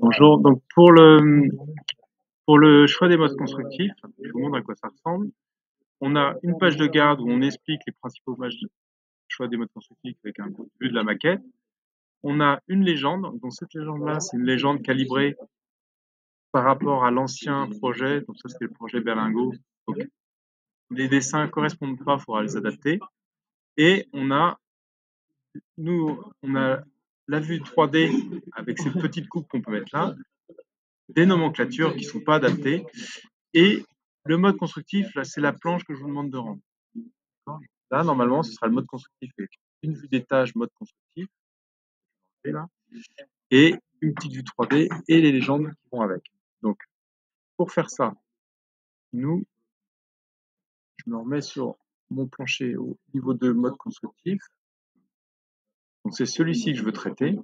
Bonjour, donc pour le choix des modes constructifs, je vous montre à quoi ça ressemble. On a une page de garde où on explique les principaux choix des modes constructifs avec un vue de la maquette. On a une légende, donc cette légende-là, c'est une légende calibrée par rapport à l'ancien projet, donc ça c'était le projet Berlingot. Donc les dessins ne correspondent pas, il faudra les adapter. Et on a la vue 3D avec ces petites coupes qu'on peut mettre là, des nomenclatures qui ne sont pas adaptées. Et le mode constructif, là, c'est la planche que je vous demande de rendre. Là, normalement, ce sera le mode constructif avec une vue d'étage mode constructif, là, et une petite vue 3D et les légendes qui vont avec. Donc, pour faire ça, je me remets sur mon plancher au niveau 2 mode constructif. Donc, c'est celui-ci que je veux traiter.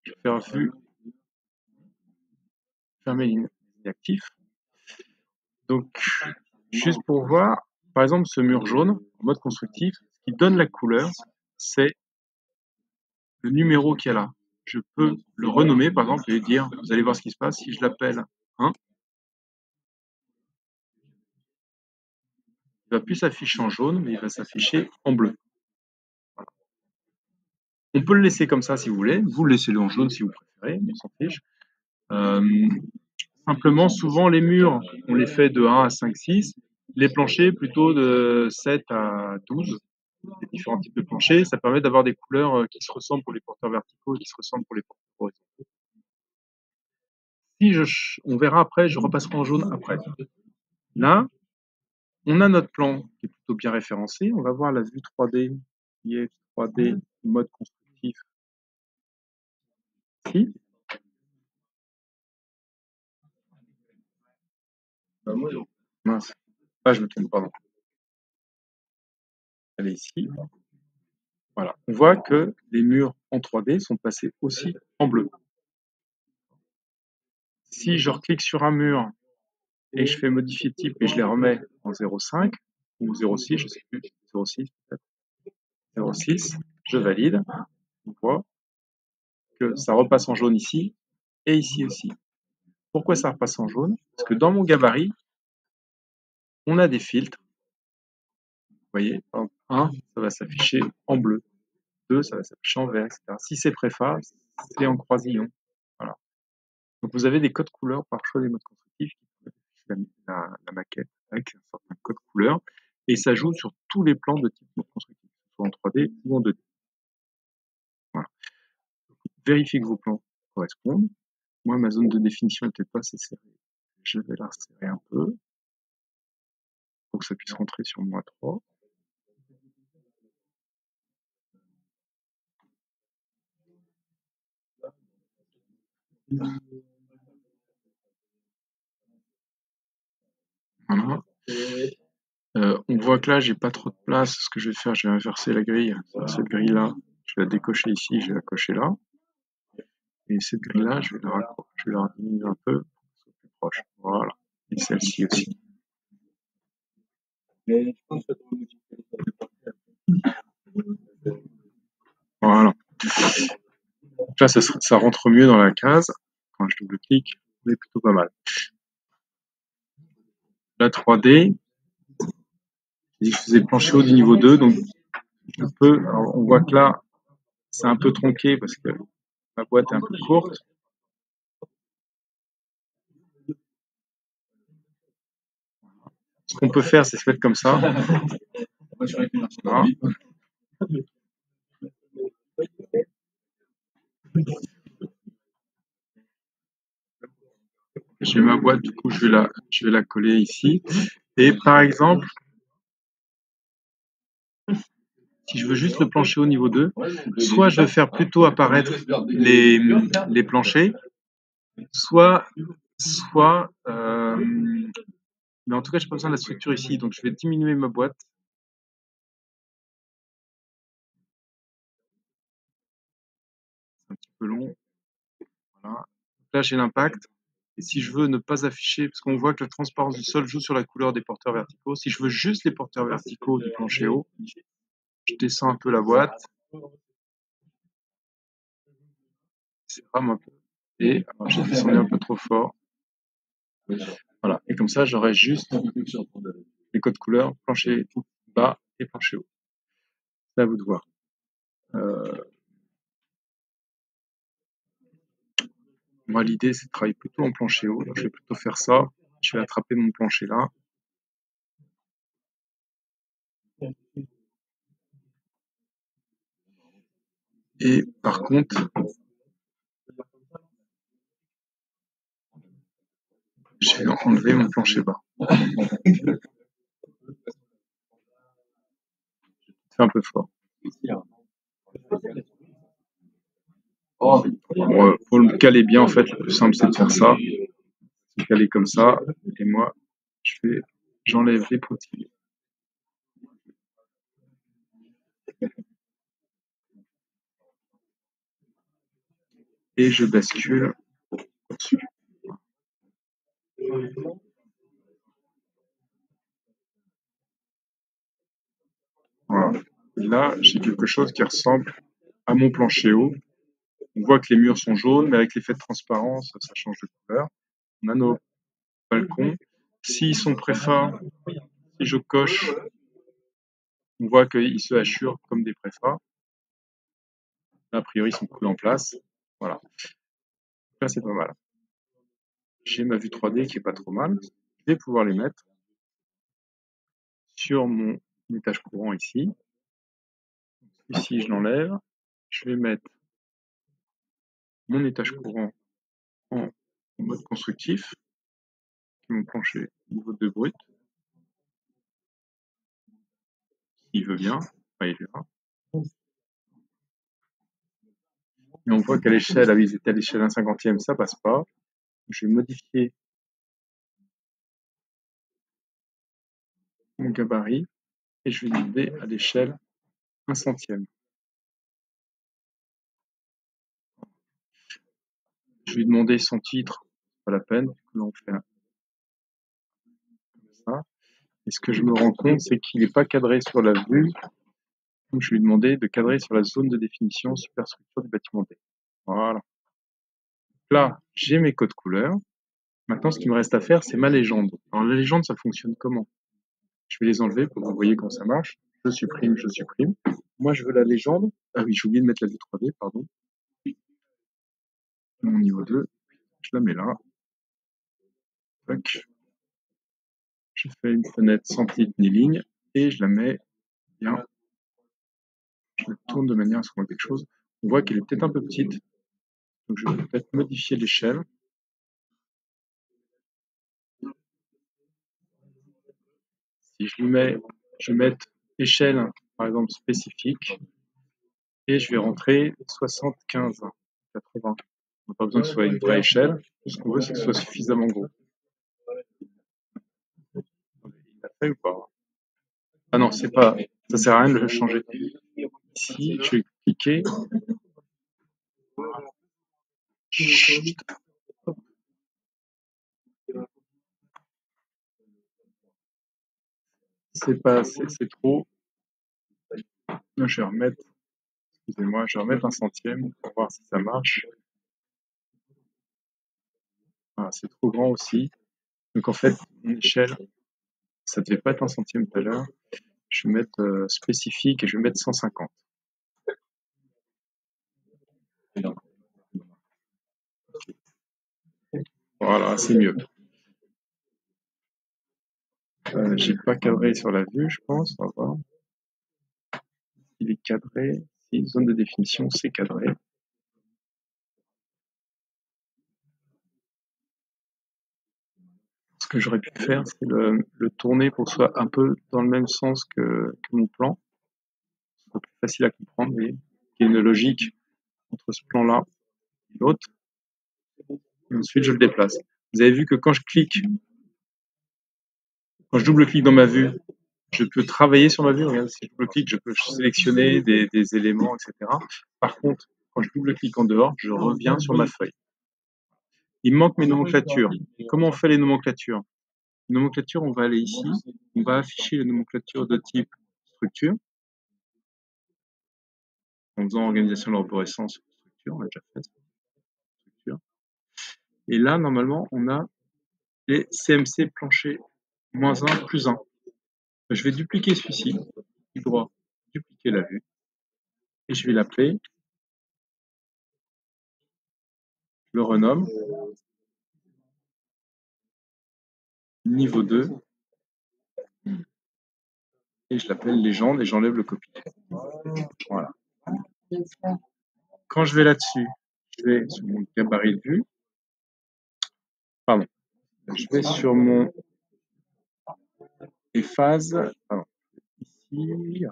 Je vais faire vue, fermer les actifs. Donc, juste pour voir, par exemple, ce mur jaune, en mode constructif, ce qui donne la couleur, c'est le numéro qu'il y a là. Je peux le renommer, par exemple, et dire, vous allez voir ce qui se passe, si je l'appelle 1, il ne va plus s'afficher en jaune, mais il va s'afficher en bleu. Voilà. On peut le laisser comme ça si vous voulez, vous laissez-le en jaune si vous préférez, mais on s'en fiche. Simplement, souvent les murs, on les fait de 1 à 5, 6, les planchers plutôt de 7 à 12. Les différents types de planchers, ça permet d'avoir des couleurs qui se ressemblent pour les porteurs verticaux et qui se ressemblent pour les porteurs horizontaux. On verra après, je repasserai en jaune après. Là, on a notre plan qui est plutôt bien référencé. On va voir la vue 3D qui est 3D mode constructif ici. Mince. Ah, je me trompe, pardon. Elle est ici. Voilà. On voit que les murs en 3D sont passés aussi en bleu. Si je reclique sur un mur et je fais modifier type et je les remets en 0,5 ou 0,6, je ne sais plus, 0,6 peut-être, 0,6, je valide. On voit que ça repasse en jaune ici et ici aussi. Pourquoi ça repasse en jaune? Parce que dans mon gabarit, on a des filtres. Vous voyez, 1, ça va s'afficher en bleu. 2, ça va s'afficher en vert, etc. Si c'est préface, c'est en croisillon. Voilà. Donc vous avez des codes couleurs par choix des modes constructifs qui affichent la maquette avec un certain code couleur. Et ça joue sur tous les plans de type mode constructif, que ce soit en 3D ou en 2D. Voilà. Vérifiez que vos plans correspondent. Moi, ma zone de définition n'était pas assez serrée. Je vais la resserrer un peu pour que ça puisse rentrer sur -3. Voilà. On voit que là, j'ai pas trop de place. Ce que je vais faire, je vais inverser la grille. Cette grille-là, je vais la décocher ici, je vais la cocher là. Et cette grille-là, je vais la diminuer un peu pour qu'elle soit plus proche. Voilà. Et celle-ci aussi. Voilà. Donc là, ça rentre mieux dans la case. Quand je double-clique, c'est plutôt pas mal. La 3D, je faisais plancher haut du niveau 2, donc alors on voit que là, c'est un peu tronqué parce que la boîte est un peu courte. Ce qu'on peut faire, c'est se mettre comme ça. Voilà. J'ai ma boîte, du coup, je vais la coller ici. Et par exemple, si je veux juste le plancher au niveau 2, soit je vais faire plutôt apparaître les planchers, soit mais en tout cas, j'ai pas besoin de la structure ici, donc je vais diminuer ma boîte. C'est un petit peu long. Voilà. Là, j'ai l'impact. Et si je veux ne pas afficher, parce qu'on voit que la transparence du sol joue sur la couleur des porteurs verticaux, si je veux juste les porteurs verticaux du plancher haut, je descends un peu la boîte. C'est vraiment un peu. Et alors, j'ai descendu un peu trop fort. Voilà. Et comme ça, j'aurai juste les codes couleurs, plancher bas et plancher haut. C'est à vous de voir. Moi, l'idée, c'est de travailler plutôt en plancher haut. Donc, je vais plutôt faire ça. Je vais attraper mon plancher là. Et par contre, je vais enlever mon plancher bas. C'est un peu fort. Bon, pour le caler bien, en fait, le plus simple, c'est de faire ça. C'est caler comme ça. Et moi, j'enlève les pointillés. Et je bascule au-dessus. Voilà. Et là, j'ai quelque chose qui ressemble à mon plancher haut. On voit que les murs sont jaunes, mais avec l'effet de transparence, ça change de couleur. On a nos balcons. S'ils sont préfats, si je coche, on voit qu'ils se hachurent comme des préfats. Là, a priori, ils sont coulés en place. Voilà. Là, c'est pas mal. J'ai ma vue 3D qui est pas trop mal. Je vais pouvoir les mettre sur mon étage courant ici. Ici, je l'enlève. Je vais mettre mon étage courant en mode constructif, qui est mon plancher niveau 2 brut. Il veut bien. Enfin, il verra. Et on voit qu'à l'échelle, ah oui, ils étaient à l'échelle 1/50, ça passe pas. Je vais modifier mon gabarit et je vais demander à l'échelle 1/100. Je vais demander son titre, pas la peine, là on fait comme ça. Et ce que je me rends compte, c'est qu'il n'est pas cadré sur la vue, donc je vais lui demander de cadrer sur la zone de définition superstructure du bâtiment D. Voilà. Là, j'ai mes codes couleurs. Maintenant, ce qu'il me reste à faire, c'est ma légende. Alors la légende, ça fonctionne comment? Je vais les enlever pour que vous voyez comment ça marche. Je supprime, je supprime. Moi, je veux la légende. Ah oui, j'ai oublié de mettre la vue 3D, pardon. Mon niveau 2, je la mets là. Tac. Je fais une fenêtre sans titre ni ligne et je la mets bien. Je la tourne de manière à ce qu'on voit quelque chose. On voit qu'elle est peut-être un peu petite. Donc je vais peut-être modifier l'échelle. Si je lui mets, je vais mettre échelle, par exemple, spécifique. Et je vais rentrer 75, 80. On n'a pas besoin que ce soit une vraie échelle. Tout ce qu'on veut, c'est que ce soit suffisamment gros. Il l'a fait ou pas? Ah non, c'est pas. Ça sert à rien de le changer. Ici, je vais cliquer. Chut. C'est pas assez, c'est trop. Je vais remettre, excusez-moi, je vais remettre 1/100 pour voir si ça marche. Ah, c'est trop grand aussi. Donc en fait, mon échelle, ça devait pas être 1/100 tout à l'heure. Je vais mettre spécifique et je vais mettre 150. Voilà, c'est mieux. J'ai pas cadré sur la vue, je pense. On va voir. Il est cadré. Si, zone de définition, c'est cadré. Ce que j'aurais pu faire, c'est le tourner pour que ce soit un peu dans le même sens que mon plan. Ce sera plus facile à comprendre, mais il y a une logique entre ce plan-là et l'autre. Et ensuite, je le déplace. Vous avez vu que quand je double-clique dans ma vue, je peux travailler sur ma vue. Regarde, si je double-clique, je peux sélectionner des éléments, etc. Par contre, quand je double-clique en dehors, je reviens sur ma feuille. Il me manque mes nomenclatures. Comment on fait les nomenclatures? Les nomenclatures, on va aller ici, on va afficher les nomenclatures de type structure. En faisant organisation de l'arborescence structure, on a déjà fait structure. Et là, normalement, on a les CMC plancher -1, +1. Je vais dupliquer celui-ci, clic droit, dupliquer la vue, et je vais l'appeler, je le renomme, niveau 2, et je l'appelle légende, et j'enlève le copier. Voilà. Quand je vais là-dessus, je vais sur mon gabarit de vue, pardon, je vais sur mon phase, pardon, ici,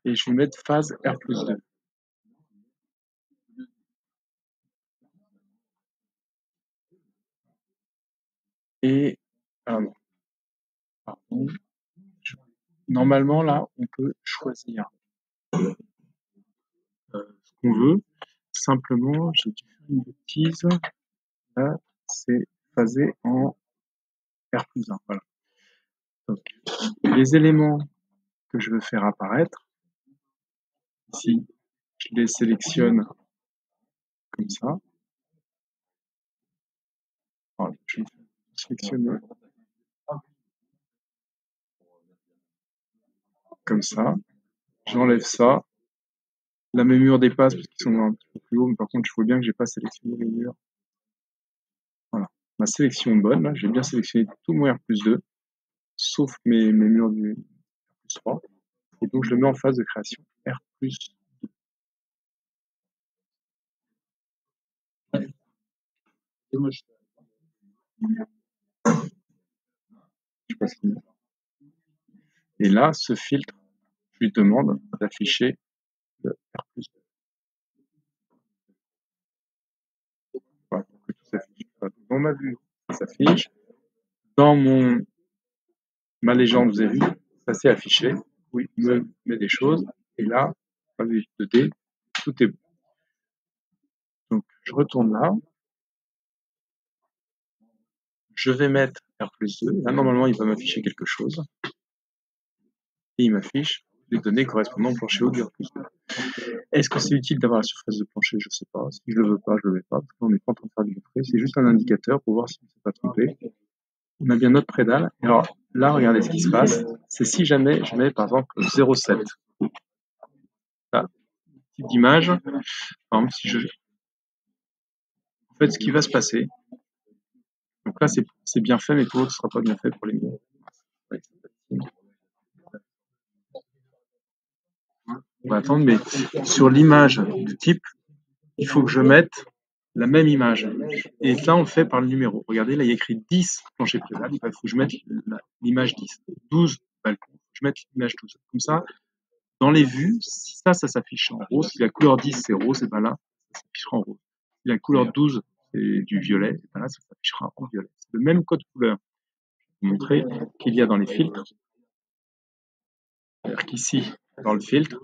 et je vais mettre phase R+2. Et, pardon, normalement, là, on peut choisir ce qu'on veut. Simplement, j'ai dû faire une bêtise. Là, c'est phasé en R+1. Voilà. Donc, les éléments que je veux faire apparaître, ici, je les sélectionne comme ça. Voilà, je vais sélectionner comme ça. J'enlève ça. Là, mes murs dépassent parce qu'ils sont un petit peu plus hauts, mais par contre, je vois bien que j'ai pas sélectionné les murs. Voilà. Ma sélection est bonne, là, j'ai bien sélectionné tout mon R+2, sauf mes murs du R+3. Et donc, je le mets en phase de création R+. Et là, ce filtre, je lui demande d'afficher le R+2. Voilà, pour que tout s'affiche. Dans ma vue, ça s'affiche. Dans ma légende, vous avez vu, ça s'est affiché. Oui, il me met des choses. Et là, ma vue 2D, tout est bon. Donc, je retourne là. Je vais mettre R+2. Là, normalement, il va m'afficher quelque chose. Et il m'affiche les données correspondant au plancher haut du R+2. Est-ce que c'est utile d'avoir la surface de plancher? Je ne sais pas. Si je le veux pas, je le mets pas. Parce qu'on n'est pas en train de faire du trait. C'est juste un indicateur pour voir si on ne s'est pas trompé. On a bien notre prédale. Et alors là, regardez ce qui se passe. C'est si jamais je mets par exemple 0,7. Là, type d'image. Par exemple, si je. En fait, ce qui va se passer. Donc là, c'est bien fait, mais pour l'autre, ce ne sera pas bien fait pour les miens. On va attendre, mais sur l'image du type, il faut que je mette la même image. Et là, on le fait par le numéro. Regardez, là, il y a écrit 10 plancher prédale. Il faut que je mette l'image 10. 12 balcons. Je mette l'image 12. Comme ça, dans les vues, si ça s'affiche en rose, si la couleur 10 c'est rose, et ben là, ça s'affichera en rose. Si la couleur 12 c'est du violet, et ben là, ça s'affichera en violet. C'est le même code couleur. Je vais vous montrer qu'il y a dans les filtres. C'est-à-dire qu'ici, dans le filtre,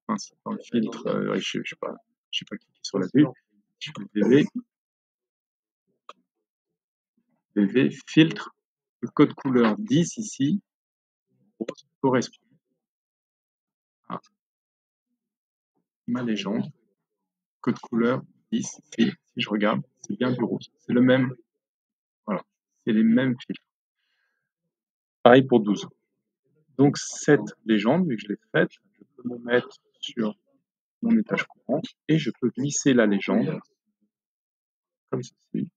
dans le filtre, je ne sais pas cliquer sur la vue, je fais VV filtre, le code couleur 10 ici correspond à ma légende. Code couleur 10, et si je regarde, c'est bien du rose. C'est le même. Voilà, c'est les mêmes filtres. Pareil pour 12. Donc cette légende, vu que je l'ai faite, je peux me mettre sur mon étage courant et je peux glisser la légende comme ceci,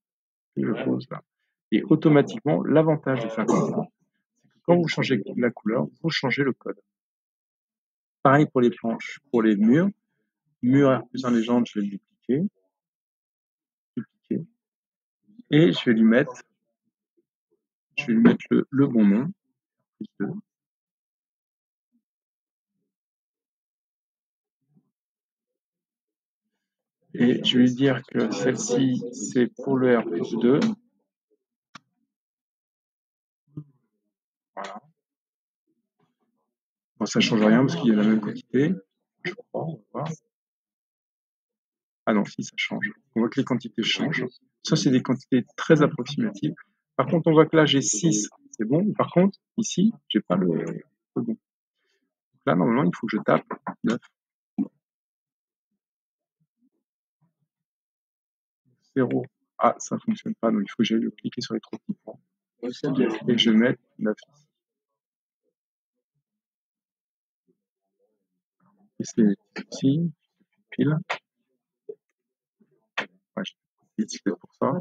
et je pose là. Et automatiquement, l'avantage de faire comme ça, c'est que quand vous changez la couleur, vous changez le code. Pareil pour les planches, pour les murs. Mur R+1 légende, je vais le dupliquer. Et je vais lui mettre le bon nom. Et je vais lui dire que celle-ci, c'est pour le R+2. Voilà. Bon, ça ne change rien parce qu'il y a la même quantité. Je crois, on va voir. Ah non, si, ça change. On voit que les quantités changent. Ça, c'est des quantités très approximatives. Par contre, on voit que là, j'ai 6, c'est bon. Par contre, ici, j'ai pas le bon. là, normalement, il faut que je tape 9, 0. Ah, ça ne fonctionne pas, donc il faut que j'aille cliquer sur les trois petits points. Et je vais mettre 9 ici. Et c'est ici, pile. Ouais, c'est pour ça.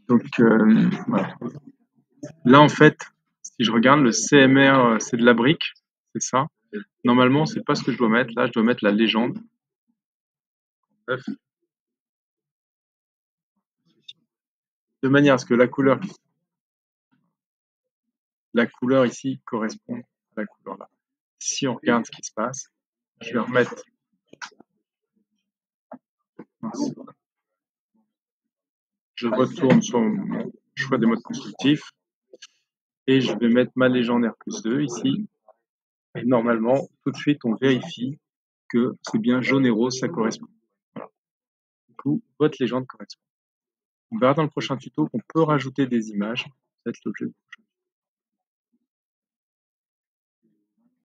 Donc, voilà. Là, en fait, si je regarde, le CMR, c'est de la brique, c'est ça. Normalement, c'est pas ce que je dois mettre. Là, je dois mettre la légende. 9. De manière à ce que la couleur ici corresponde à la couleur là. Si on regarde ce qui se passe, je vais remettre. Je retourne sur mon choix des modes constructifs et je vais mettre ma légende R+2 ici. Et normalement, tout de suite, on vérifie que c'est bien jaune et rose, ça correspond. Voilà. Du coup, votre légende correspond. On verra dans le prochain tuto qu'on peut rajouter des images. C'est l'objet du prochain.